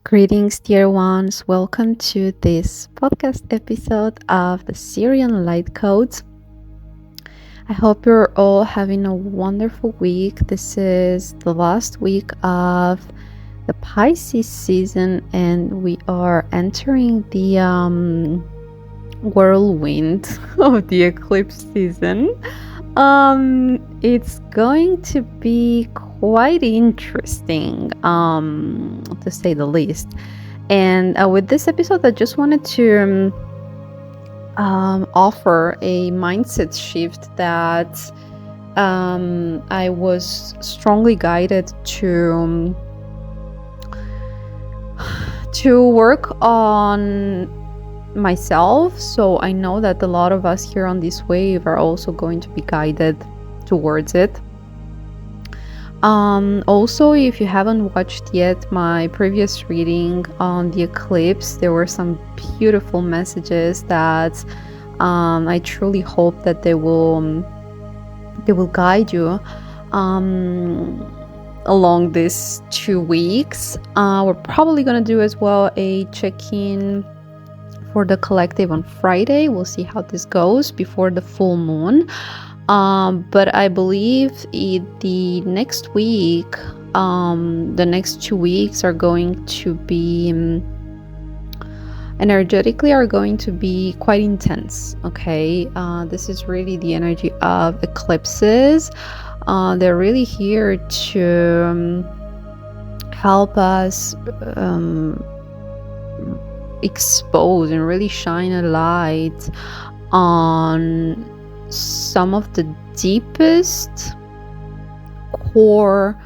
Greetings, dear ones. Welcome to this podcast episode of the Syrian Light Codes. I hope you're all having a wonderful week. This is the last week of the Pisces season, and we are entering the whirlwind of the eclipse season. It's going to be quite interesting, to say the least. And with this episode, I just wanted to offer a mindset shift that I was strongly guided to work on myself. So I know that a lot of us here on this wave are also going to be guided towards it. Also, if you haven't watched yet my previous reading on the eclipse, there were some beautiful messages that I truly hope that they will guide you along these 2 weeks. We're probably gonna do as well a check-in for the collective on Friday. We'll see how this goes before the full moon. But I believe the next week, the next 2 weeks are going to be energetically are going to be quite intense. Okay, this is really the energy of eclipses. They're really here to help us expose and really shine a light on some of the deepest core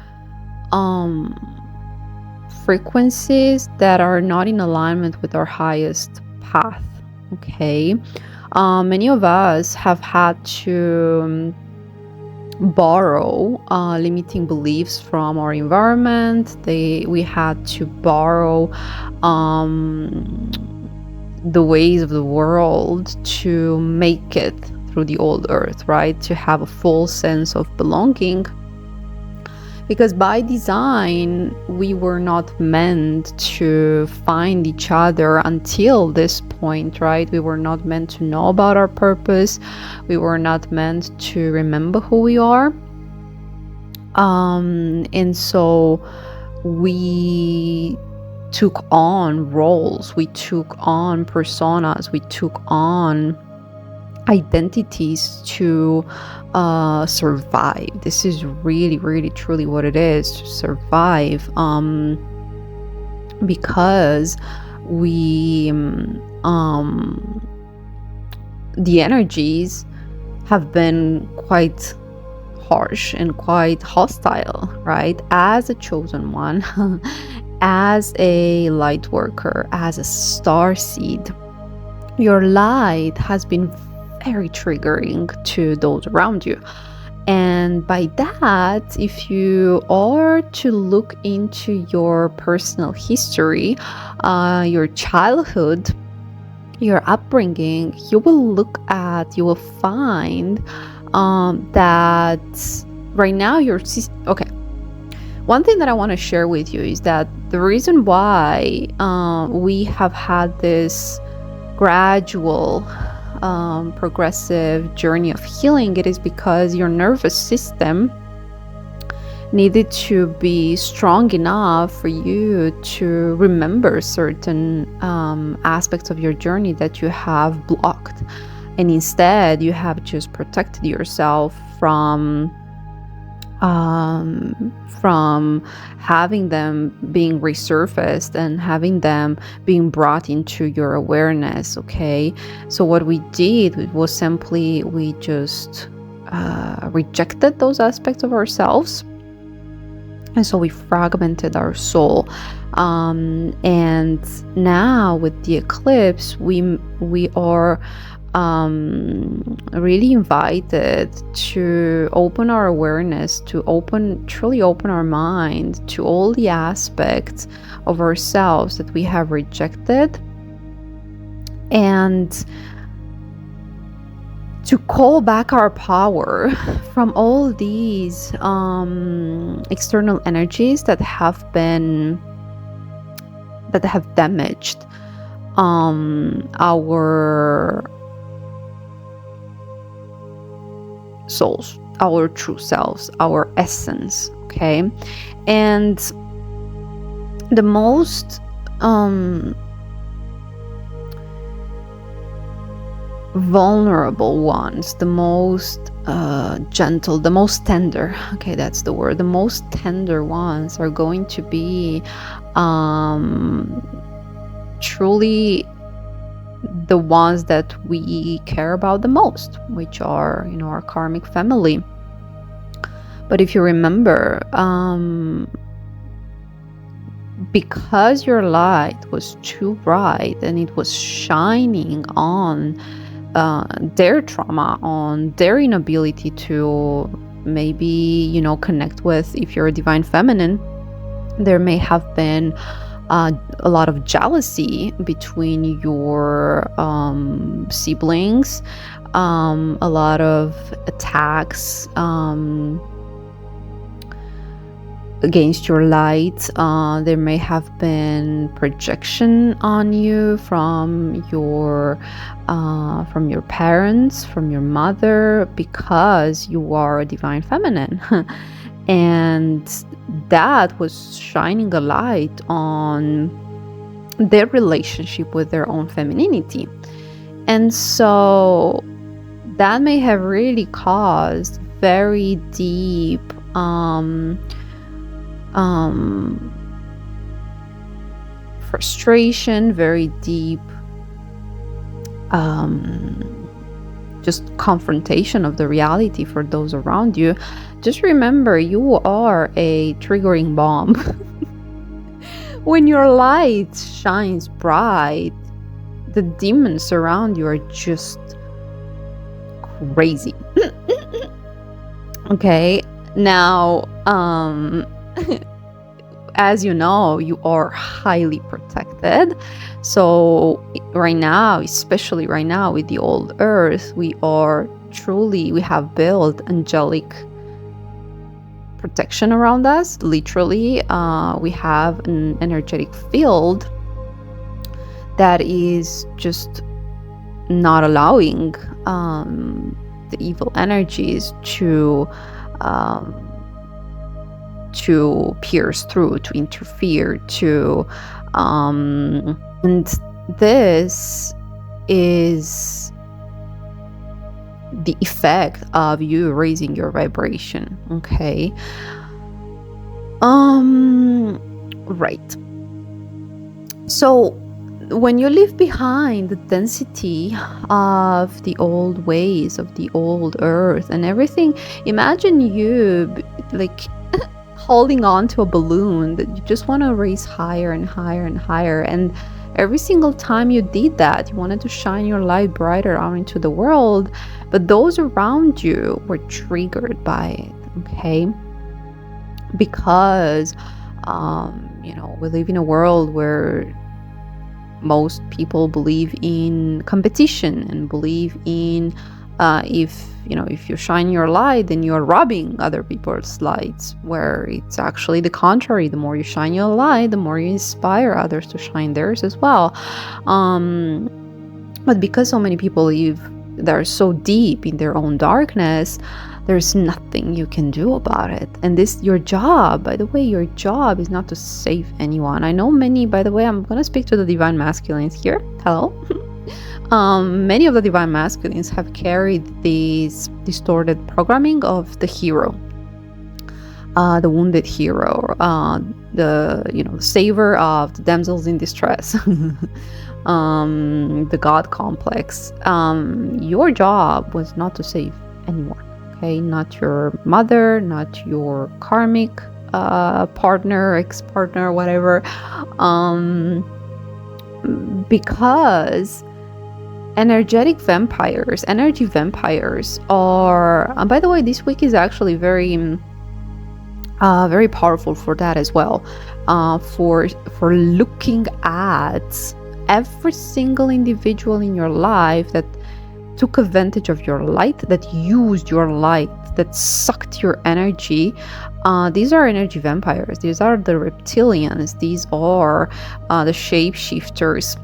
frequencies that are not in alignment with our highest path. Okay, many of us have had to borrow limiting beliefs from our environment. We had to borrow the ways of the world to make it through the old earth, right? To have a full sense of belonging. Because by design, we were not meant to find each other until this point, right? We were not meant to know about our purpose. We were not meant to remember who we are. And so we took on roles, we took on personas, we took on identities to survive. This is really, really, truly what it is, to survive, because we the energies have been quite harsh and quite hostile, right? As a chosen one, as a light worker, as a star seed, your light has been very triggering to those around you. And by that, if you are to look into your personal history, your childhood, your upbringing, you will find that right now okay. One thing that I want to share with you is that the reason why we have had this gradual progressive journey of healing, it is because your nervous system needed to be strong enough for you to remember certain aspects of your journey that you have blocked, and instead you have just protected yourself from having them being resurfaced and having them being brought into your awareness. Okay, so what we did was simply we just rejected those aspects of ourselves, and so we fragmented our soul. And now with the eclipse, we are really invited to open our awareness, to truly open our mind to all the aspects of ourselves that we have rejected, and to call back our power from all these external energies that have been that have damaged our souls, our true selves, our essence. Okay, and the most vulnerable ones, the most gentle, the most tender, okay, that's the word, the most tender ones are going to be truly the ones that we care about the most, which are, our karmic family. But if you remember, because your light was too bright and it was shining on their trauma, on their inability to maybe, connect with, if you're a divine feminine, there may have been a lot of jealousy between your siblings, a lot of attacks against your light. There may have been projection on you from your parents, from your mother, because you are a divine feminine. And that was shining a light on their relationship with their own femininity. And so that may have really caused very deep frustration, very deep just confrontation of the reality for those around you. Just remember, you are a triggering bomb. When your light shines bright, the demons around you are just crazy. Okay, now as you know, you are highly protected. So right now, especially right now with the old earth, we have built angelic protection around us. Literally, we have an energetic field that is just not allowing the evil energies to pierce through, to interfere, and this is the effect of you raising your vibration. Okay. Right. So when you leave behind the density of the old ways, of the old earth and everything, imagine you like holding on to a balloon that you just want to raise higher and higher and higher. And every single time you did that, you wanted to shine your light brighter out into the world, but those around you were triggered by it. Okay, because we live in a world where most people believe in competition and believe in if you shine your light, then you're robbing other people's lights, where it's actually the contrary. The more you shine your light, the more you inspire others to shine theirs as well. But because so many people they're so deep in their own darkness, there's nothing you can do about it. And your job, by the way, your job is not to save anyone. I know many, by the way, I'm going to speak to the divine masculines here. Hello. Many of the divine masculines have carried this distorted programming of the hero, the wounded hero, the saver of the damsels in distress, the god complex. Your job was not to save anyone. Okay, not your mother, not your karmic partner, ex-partner, whatever, because energy vampires are, and by the way, this week is actually very very powerful for that as well, for looking at every single individual in your life that took advantage of your light, that used your light that sucked your energy. These are energy vampires. These are the reptilians. These are the shapeshifters.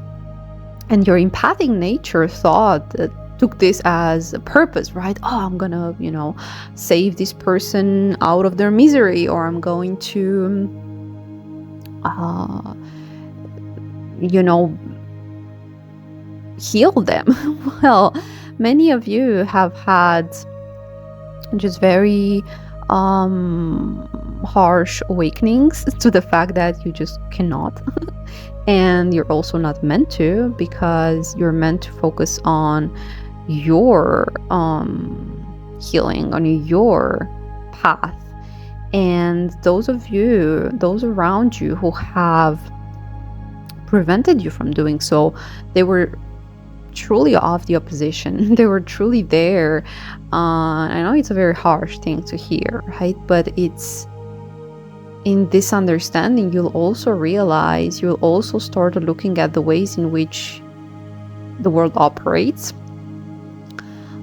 And your empathic nature took this as a purpose, right? Oh, I'm gonna, save this person out of their misery, or I'm going to, heal them. Well, many of you have had just very harsh awakenings to the fact that you just cannot. And you're also not meant to, because you're meant to focus on your healing, on your path. And those around you who have prevented you from doing so, they were truly of the opposition. They were truly there. I know it's a very harsh thing to hear, right? But it's in this understanding, you'll also start looking at the ways in which the world operates,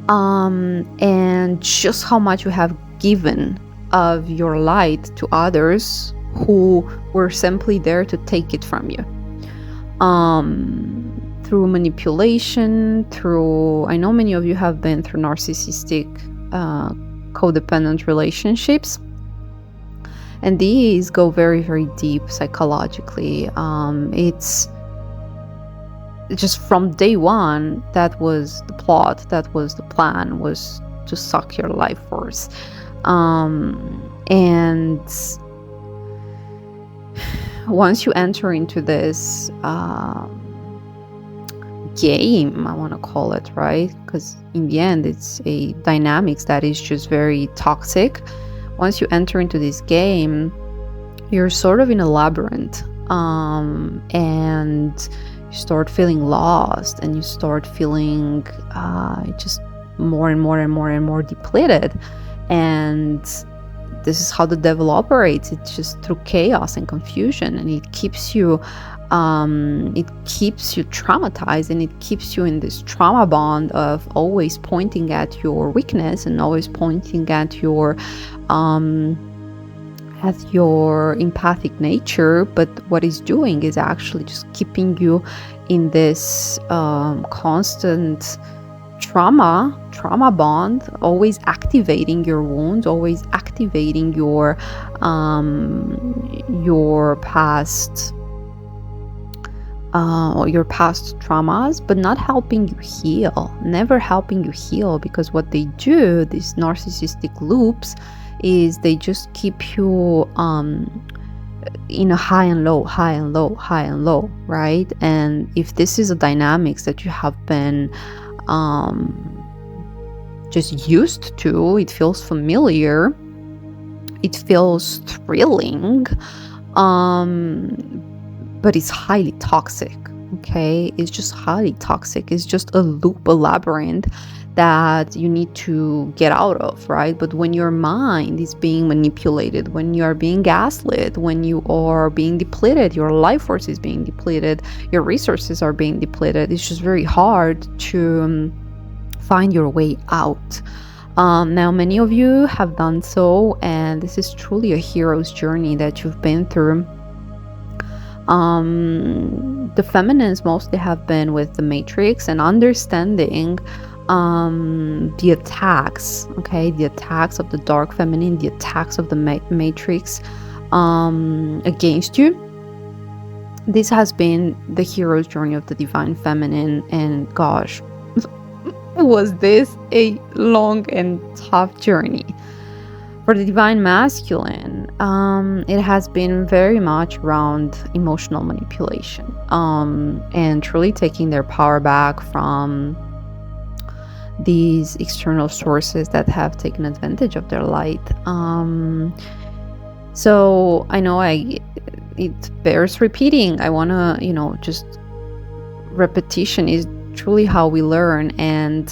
and just how much you have given of your light to others who were simply there to take it from you, through manipulation, I know many of you have been through narcissistic codependent relationships. And these go very, very deep psychologically. It's just from day one, that was the plot, that was the plan, was to suck your life force. And once you enter into this game, I want to call it, right? Because in the end, it's a dynamics that is just very toxic. Once you enter into this game, you're sort of in a labyrinth, and you start feeling lost, and you start feeling just more and more and more and more depleted. And this is how the devil operates. It's just through chaos and confusion, and it keeps you traumatized, and it keeps you in this trauma bond of always pointing at your weakness and always pointing at your empathic nature. But what it's doing is actually just keeping you in this constant trauma bond, always activating your wounds, always activating your past traumas, but not helping you heal, never helping you heal. Because what they do, these narcissistic loops, is they just keep you in a high and low, right? And if this is a dynamics that you have been just used to, it feels familiar, it feels thrilling, but it's highly toxic. Okay, it's just highly toxic. It's just a loop, a labyrinth that you need to get out of, right? But when your mind is being manipulated, when you are being gaslit, when you are being depleted, your life force is being depleted, your resources are being depleted, it's just very hard to find your way out. Now, many of you have done so, and this is truly a hero's journey that you've been through. The feminines mostly have been with the matrix and understanding the attacks, okay, the attacks of the dark feminine, the attacks of the matrix against you. This has been the hero's journey of the divine feminine, and gosh, was this a long and tough journey. For the divine masculine, it has been very much around emotional manipulation, and truly taking their power back from these external sources that have taken advantage of their light. So I know it bears repeating. I want to, just repetition is truly how we learn. And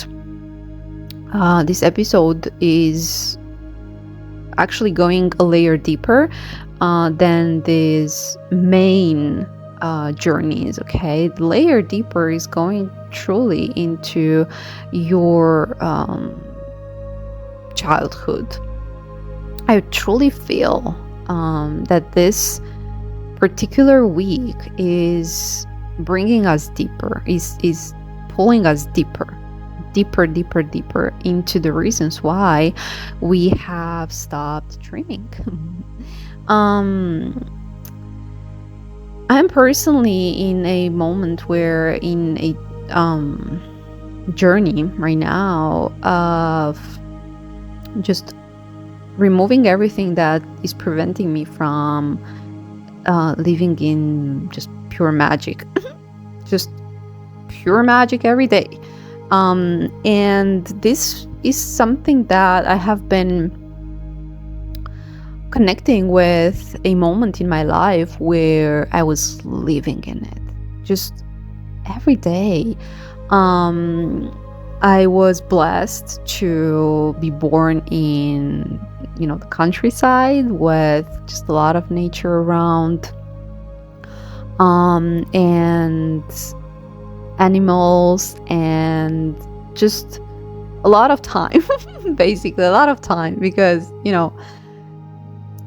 this episode is actually going a layer deeper than these main journeys. Okay, the layer deeper is going truly into your childhood. I truly feel that this particular week is bringing us deeper, is pulling us deeper into the reasons why we have stopped dreaming. I'm personally in a moment where, in a journey right now of just removing everything that is preventing me from living in just pure magic. Just pure magic every day. And this is something that I have been connecting with a moment in my life where I was living in it just every day. I was blessed to be born in, the countryside with just a lot of nature around, and animals, and just a lot of time, basically a lot of time, because,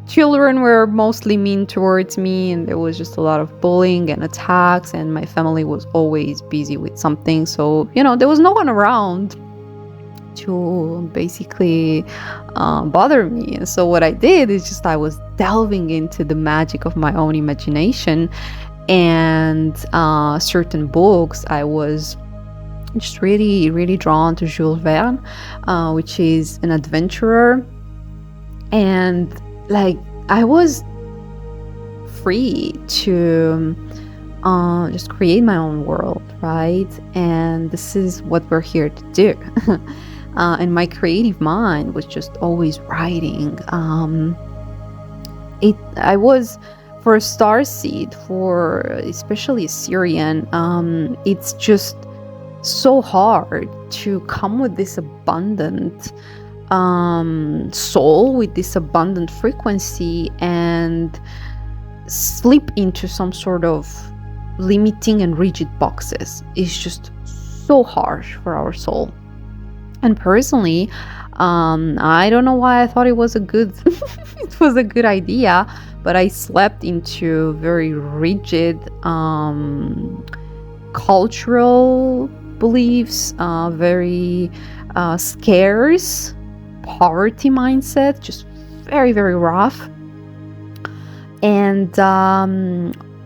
children were mostly mean towards me, and there was just a lot of bullying and attacks, and my family was always busy with something. So, there was no one around to basically bother me. And so what I did is just I was delving into the magic of my own imagination and certain books. I was just really, really drawn to Jules Verne, which is an adventurer. And I was free to just create my own world, right? And this is what we're here to do. And my creative mind was just always writing. I was, for a starseed, for especially a Syrian, it's just so hard to come with this abundant soul, with this abundant frequency, and slip into some sort of limiting and rigid boxes. It's just so harsh for our soul. And personally, I don't know why I thought it was a good it was a good idea, but I slept into very rigid cultural beliefs, very scarce poverty mindset, just very, very rough. And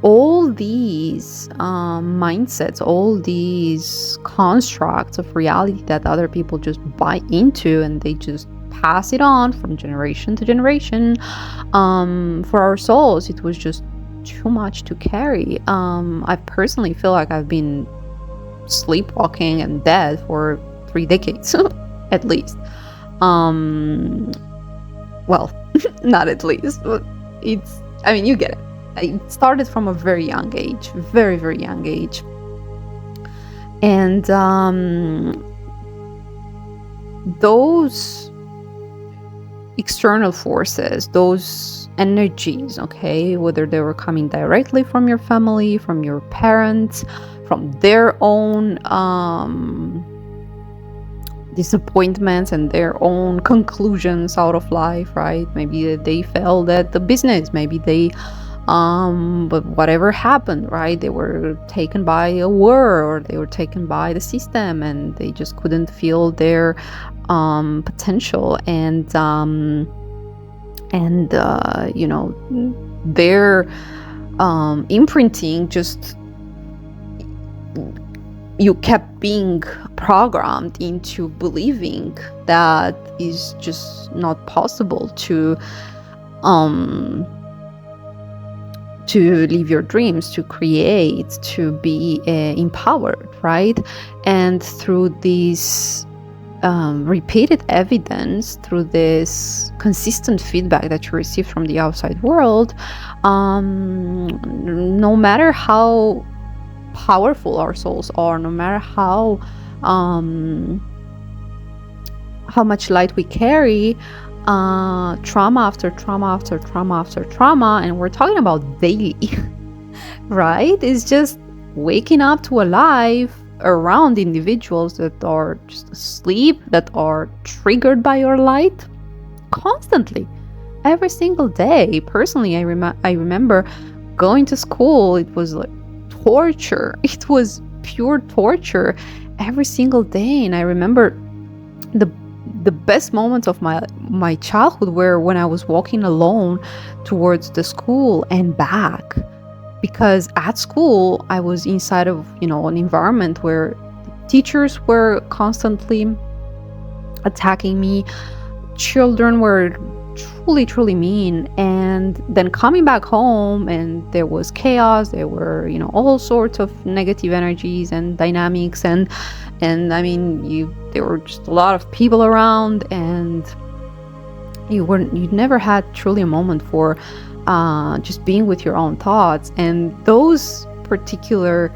all these mindsets, all these constructs of reality that other people just buy into, and they just pass it on from generation to generation, for our souls, it was just too much to carry. I personally feel like I've been sleepwalking and dead for 3 decades at least. Well, not at least, but you get it. It started from a very young age, very, very young age. And those external forces, those energies, okay, whether they were coming directly from your family, from your parents, from their own disappointments and their own conclusions out of life, right? Maybe they failed at the business, maybe they but whatever happened, right, they were taken by a war, or they were taken by the system, and they just couldn't feel their potential, and their imprinting, just you kept being programmed into believing that is just not possible to live your dreams, to create, to be empowered, right? And through this repeated evidence, through this consistent feedback that you receive from the outside world, no matter how powerful our souls are, no matter how much light we carry, trauma after trauma after trauma after trauma, and we're talking about daily, right? It's just waking up to a life around individuals that are just asleep, that are triggered by your light constantly, every single day. Personally, I remember going to school. It was like torture. It was pure torture every single day. And I remember the best moments of my childhood were when I was walking alone towards the school and back, because at school I was inside of an environment where teachers were constantly attacking me, children were truly mean, and then coming back home and there was chaos. There were all sorts of negative energies and dynamics, and I mean there were just a lot of people around, and you never had truly a moment for just being with your own thoughts. And those particular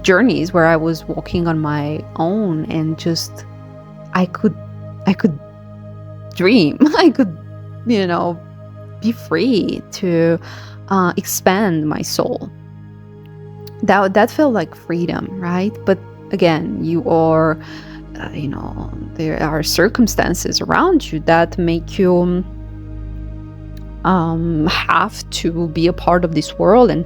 journeys where I was walking on my own, and just I could dream. I could be free to expand my soul. That felt like freedom, right? But again, you are there are circumstances around you that make you have to be a part of this world, and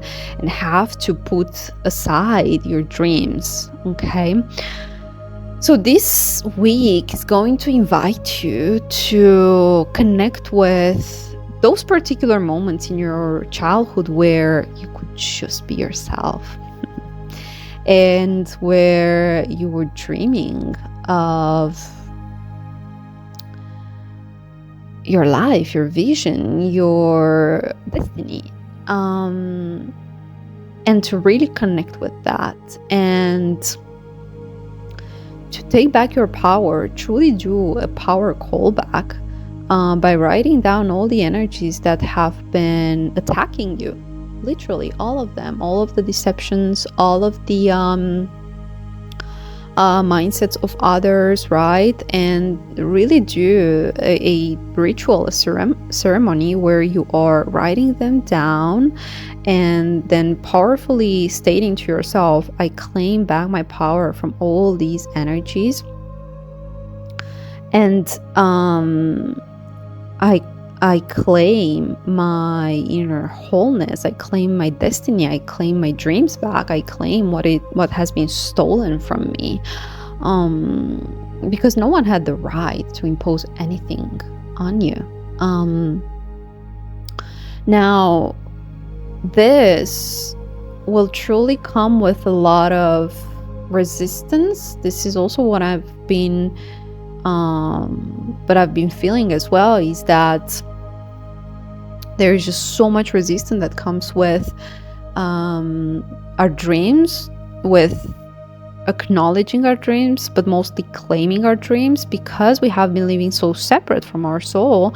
have to put aside your dreams. Okay, so this week is going to invite you to connect with those particular moments in your childhood where you could just be yourself, and where you were dreaming of your life, your vision, your destiny, and to really connect with that, and to take back your power. Truly do a power callback by writing down all the energies that have been attacking you. Literally all of them, all of the deceptions, all of the mindsets of others, right? And really do a ritual, a ceremony where you are writing them down, and then powerfully stating to yourself, I claim back my power from all these energies, and I claim my inner wholeness. I claim my destiny. I claim my dreams back. I claim what has been stolen from me, because no one had the right to impose anything on you. Now, this will truly come with a lot of resistance. This is also what I've been feeling as well, is that there is just so much resistance that comes with our dreams, with acknowledging our dreams, but mostly claiming our dreams, because we have been living so separate from our soul,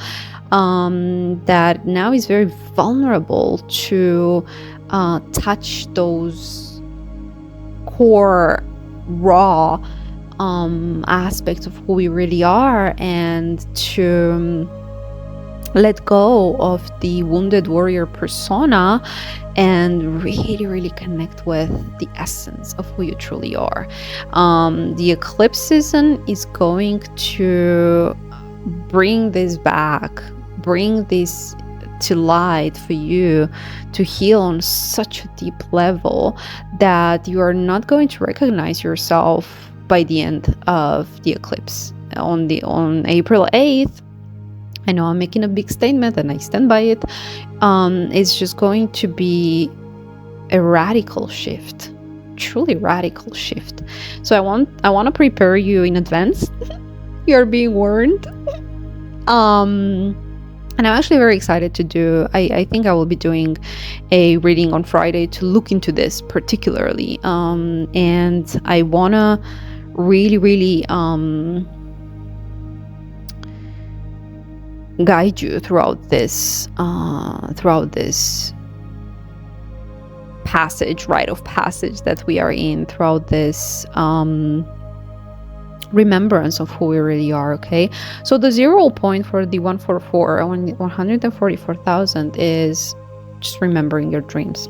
that now is very vulnerable to touch those core, raw aspects of who we really are, and to let go of the wounded warrior persona and really connect with the essence of who you truly are. The eclipse season is going to bring this back, bring this to light for you to heal on such a deep level that you are not going to recognize yourself by the end of the eclipse on April 8th. I know I'm making a big statement and I stand by it. It's just going to be a radical shift, truly radical shift. So I want to prepare you in advance. You're being warned. And I'm actually very excited to do, I think I will be doing a reading on Friday to look into this particularly. And I want to really guide you throughout this passage, rite of passage that we are in, throughout this remembrance of who we really are. Okay, so the 0 point for the 144,000 is just remembering your dreams,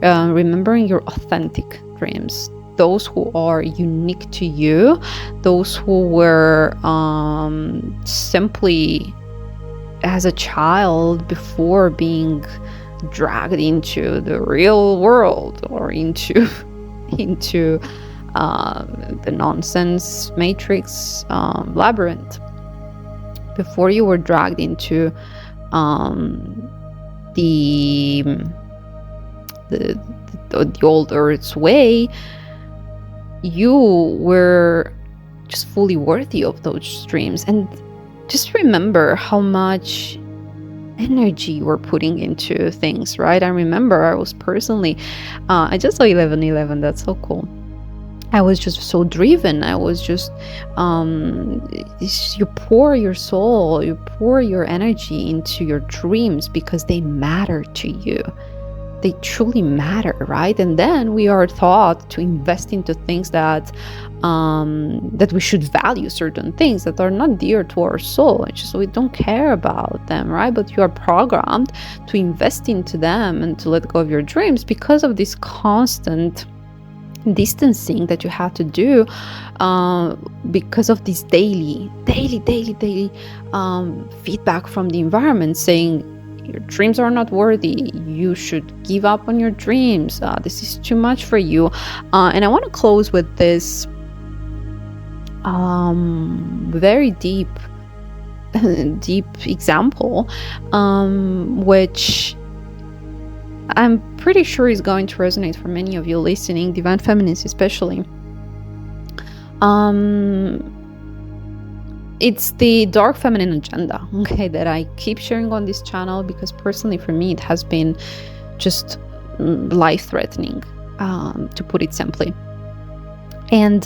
remembering your authentic dreams, those who are unique to you, those who were simply as a child before being dragged into the real world or into the nonsense matrix labyrinth, before you were dragged into the old Earth's way. You were just fully worthy of those dreams. And just remember how much energy you were putting into things, right? I remember I was personally, I just saw 11:11. That's so cool. I was just so driven. I was just, you pour your soul, you pour your energy into your dreams because they matter to you. They truly matter, right? And then we are taught to invest into things that we should value certain things that are not dear to our soul. It's just we don't care about them, right? But you are programmed to invest into them and to let go of your dreams because of this constant distancing that you have to do, because of this daily feedback from the environment saying your dreams are not worthy, you should give up on your dreams, this is too much for you. And I want to close with this very deep example, which I'm pretty sure is going to resonate for many of you listening, divine feminists especially. It's the dark feminine agenda, okay, that I keep sharing on this channel because personally for me it has been just life-threatening, to put it simply. And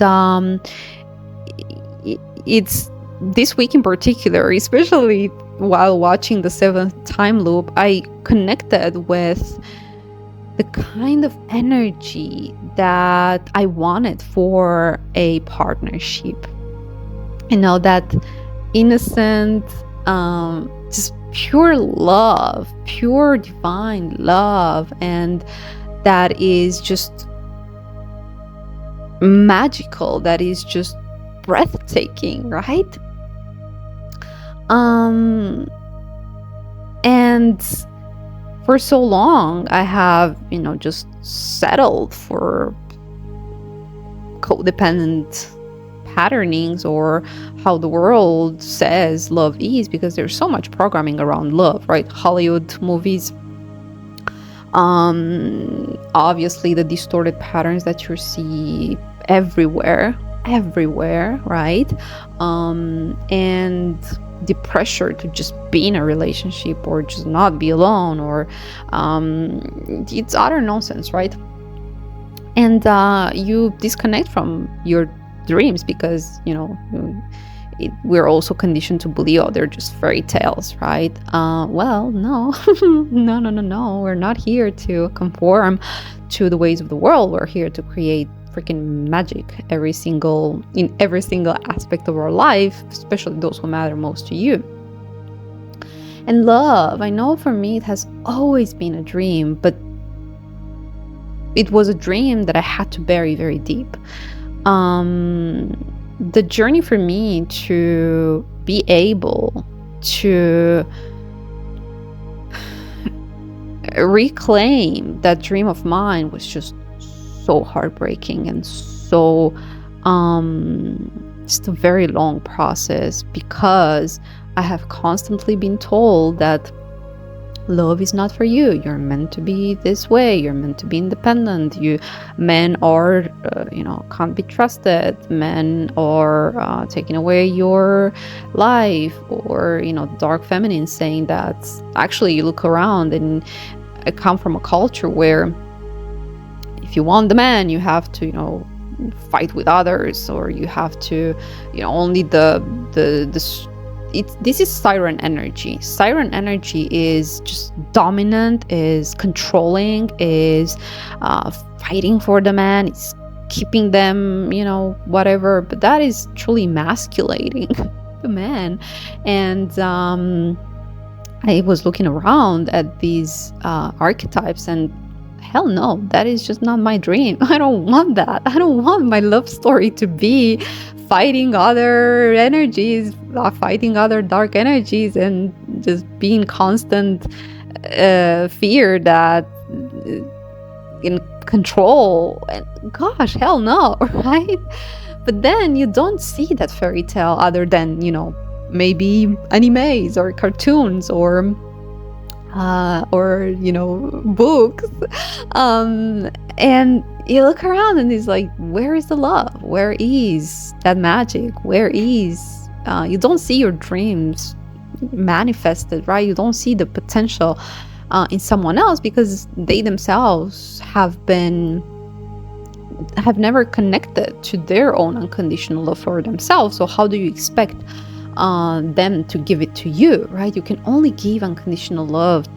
it's this week in particular, especially while watching the 7th time loop, I connected with the kind of energy that I wanted for a partnership. You know, that innocent, just pure love, pure divine love, and that is just magical, that is just breathtaking, right? And for so long I have, just settled for codependent patternings or how the world says love is, because there's so much programming around love, right? Hollywood movies, obviously the distorted patterns that you see everywhere, right? And the pressure to just be in a relationship or just not be alone, or it's utter nonsense, right? And you disconnect from your dreams because we're also conditioned to believe, they're just fairy tales, right? Well, no. no, we're not here to conform to the ways of the world. We're here to create freaking magic in every single aspect of our life, especially those who matter most to you. And love, I know for me it has always been a dream, but it was a dream that I had to bury very deep. The journey for me to be able to reclaim that dream of mine was just so heartbreaking and so just a very long process, because I have constantly been told that love is not for you. You're meant to be this way. You're meant to be independent. Men are, can't be trusted. Men are taking away your life, or, dark feminine saying that. Actually, you look around, and I come from a culture where if you want the man, you have to, fight with others, or you have to, only this is siren energy. Siren energy is just dominant, is controlling, is fighting for the man, it's keeping them, whatever. But that is truly emasculating the man. And I was looking around at these archetypes, and hell no, that is just not my dream. I don't want that. I don't want my love story to be fighting other energies, fighting other dark energies, and just being constant fear that in control. And gosh, hell no, right? But then you don't see that fairy tale other than, maybe animes or cartoons or books, and you look around and it's like, where is the love? Where is that magic? Where is you don't see your dreams manifested, right? You don't see the potential in someone else, because they themselves have never connected to their own unconditional love for themselves. So how do you expect them to give it to you, right? You can only give unconditional love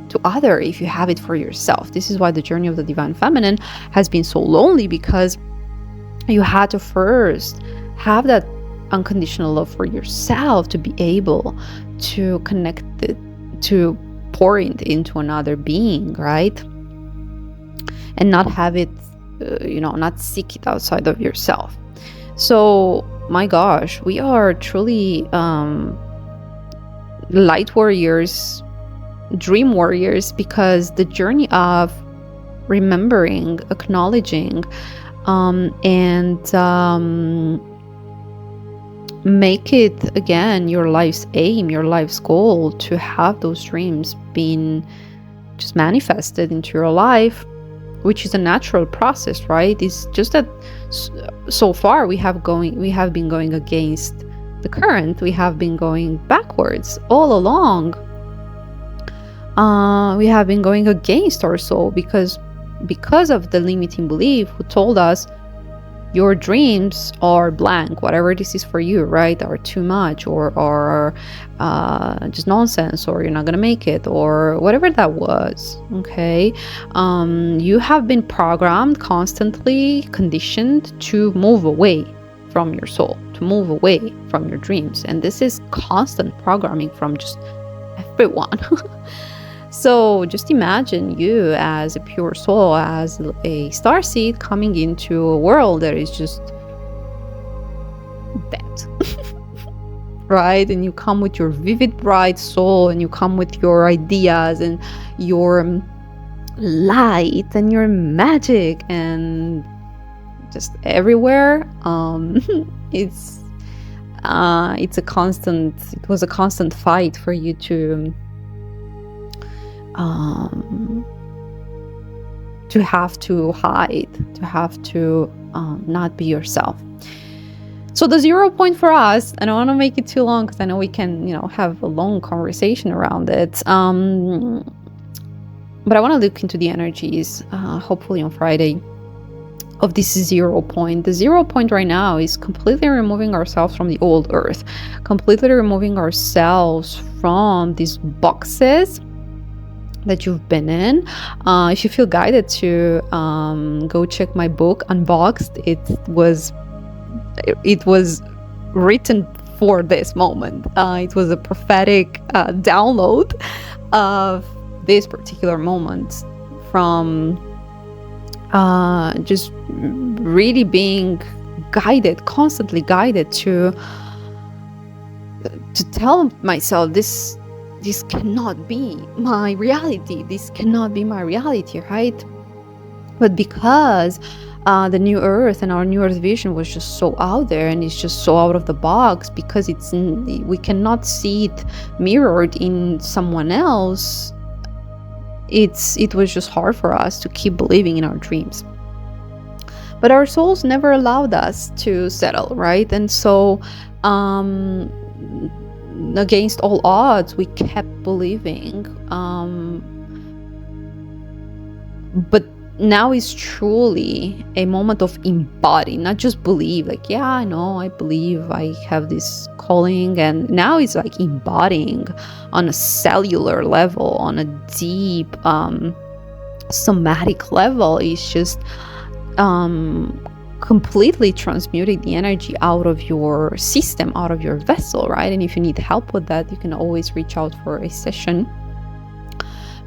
to other if you have it for yourself. This is why the journey of the divine feminine has been so lonely, because you had to first have that unconditional love for yourself to be able to connect it, to pour it into another being, right? And not have it, not seek it outside of yourself. So my gosh, we are truly light warriors, dream warriors, because the journey of remembering, acknowledging, and make it again your life's aim, your life's goal, to have those dreams being just manifested into your life, which is a natural process, right? It's just that so far we have been going against the current. We have been going backwards all along. We have been going against our soul because of the limiting belief who told us your dreams are blank, whatever this is for you, right? Are too much, or are just nonsense, or you're not gonna make it, or whatever that was. Okay, you have been programmed, constantly conditioned to move away from your soul, to move away from your dreams, and this is constant programming from just everyone. So just imagine you as a pure soul, as a starseed, coming into a world that is just dead. Right? And you come with your vivid, bright soul, and you come with your ideas and your light and your magic, and just everywhere. It was a constant fight for you to have to hide, to have to not be yourself. So the 0 point for us, I don't want to make it too long because I know we can, have a long conversation around it. But I want to look into the energies, hopefully on Friday, of this 0 point. The 0 point right now is completely removing ourselves from the old earth, completely removing ourselves from these boxes that you've been in. If you feel guided to go check my book Unboxed, it was written for this moment. It was a prophetic download of this particular moment, from just really being guided, constantly guided to tell myself this cannot be my reality. This cannot be my reality, right? But because the new earth and our new earth vision was just so out there, and it's just so out of the box, because we cannot see it mirrored in someone else. It was just hard for us to keep believing in our dreams. But our souls never allowed us to settle, right? And so against all odds, we kept believing. But now is truly a moment of embody, not just believe, like, yeah, I know, I believe I have this calling. And now it's like embodying on a cellular level, on a deep somatic level. It's just completely transmuting the energy out of your system, out of your vessel, right? And if you need help with that, you can always reach out for a session,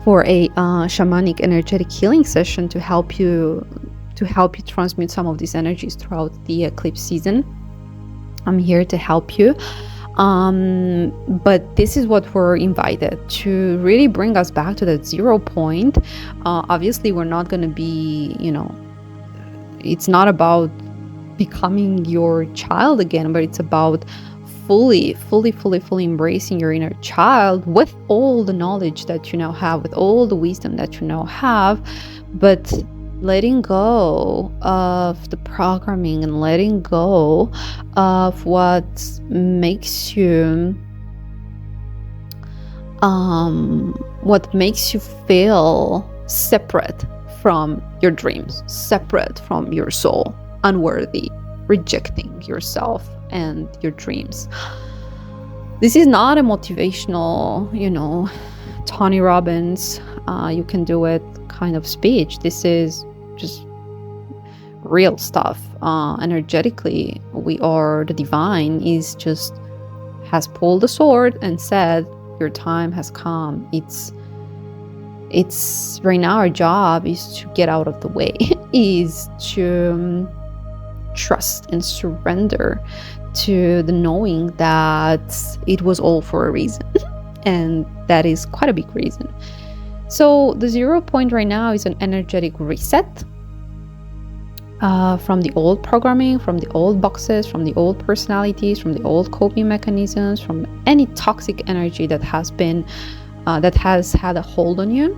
for a shamanic energetic healing session to help you transmute some of these energies throughout the eclipse season. I'm here to help you. But this is what we're invited to really bring us back to that 0 point. Obviously, we're not going to be, it's not about becoming your child again, but it's about fully embracing your inner child with all the knowledge that you now have, with all the wisdom that you now have, but letting go of the programming and letting go of what makes you feel separate from your dreams, separate from your soul, unworthy, rejecting yourself and your dreams. This is not a motivational, Tony Robbins, you can do it kind of speech. This is just real stuff. Energetically, we are, the divine has pulled the sword and said, your time has come. It's right now our job is to get out of the way, is to trust and surrender to the knowing that it was all for a reason. And that is quite a big reason. So the 0 point right now is an energetic reset from the old programming, from the old boxes, from the old personalities, from the old coping mechanisms, from any toxic energy that has had a hold on you.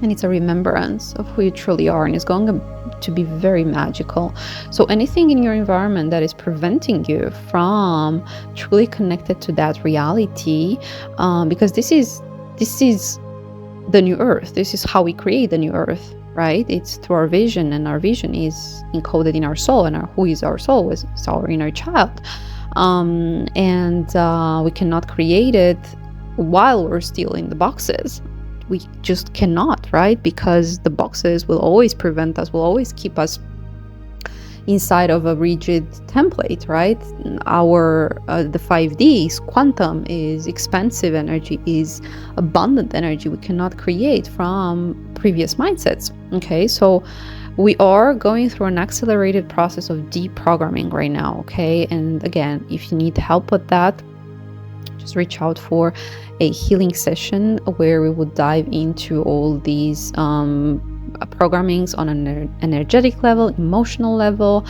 And it's a remembrance of who you truly are, and it's going to be very magical. So anything in your environment that is preventing you from truly connected to that reality, because this is the new earth. This is how we create the new earth, right? It's through our vision, and our vision is encoded in our soul, and who is our soul is our inner child. We cannot create it while we're still in the boxes. We just cannot, right? Because the boxes will always prevent us, will always keep us inside of a rigid template, right? The 5D is quantum, is expansive energy, is abundant energy. We cannot create from previous mindsets. Okay, so we are going through an accelerated process of deprogramming right now. Okay, and again, if you need help with that, just reach out for a healing session where we would dive into all these programmings on an energetic level, emotional level,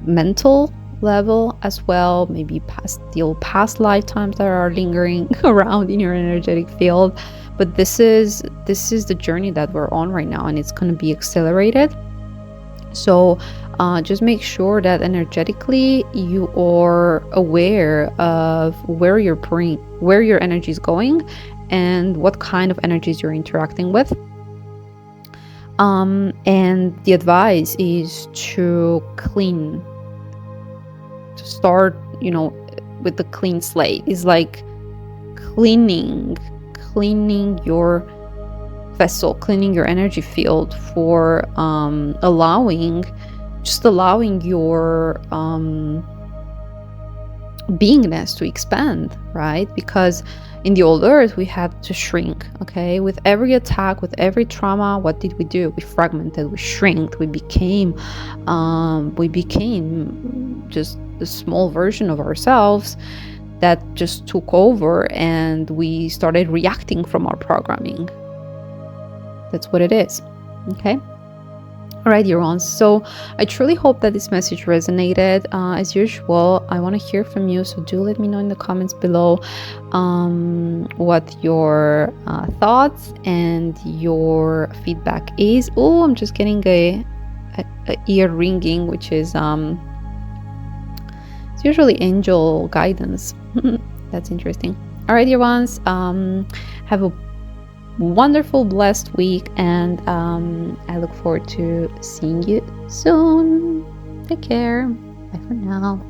mental level as well, maybe past lifetimes that are lingering around in your energetic field. But this is the journey that we're on right now, and it's going to be accelerated. So just make sure that energetically you are aware of where your energy is going and what kind of energies you're interacting with. And the advice is to start, with the clean slate. Is like cleaning your vessel, cleaning your energy field for allowing your beingness to expand, right? Because in the old earth we had to shrink. Okay, with every attack, with every trauma, what did we do? We fragmented, we shrinked, we became just a small version of ourselves that just took over, and we started reacting from our programming. That's what it is. Okay. All right, dear ones. So I truly hope that this message resonated. As usual, I want to hear from you. So do let me know in the comments below what your thoughts and your feedback is. Oh, I'm just getting a ear ringing, which is it's usually angel guidance. That's interesting. All right, dear ones. Have a wonderful, blessed week, and I look forward to seeing you soon. Take care. Bye for now.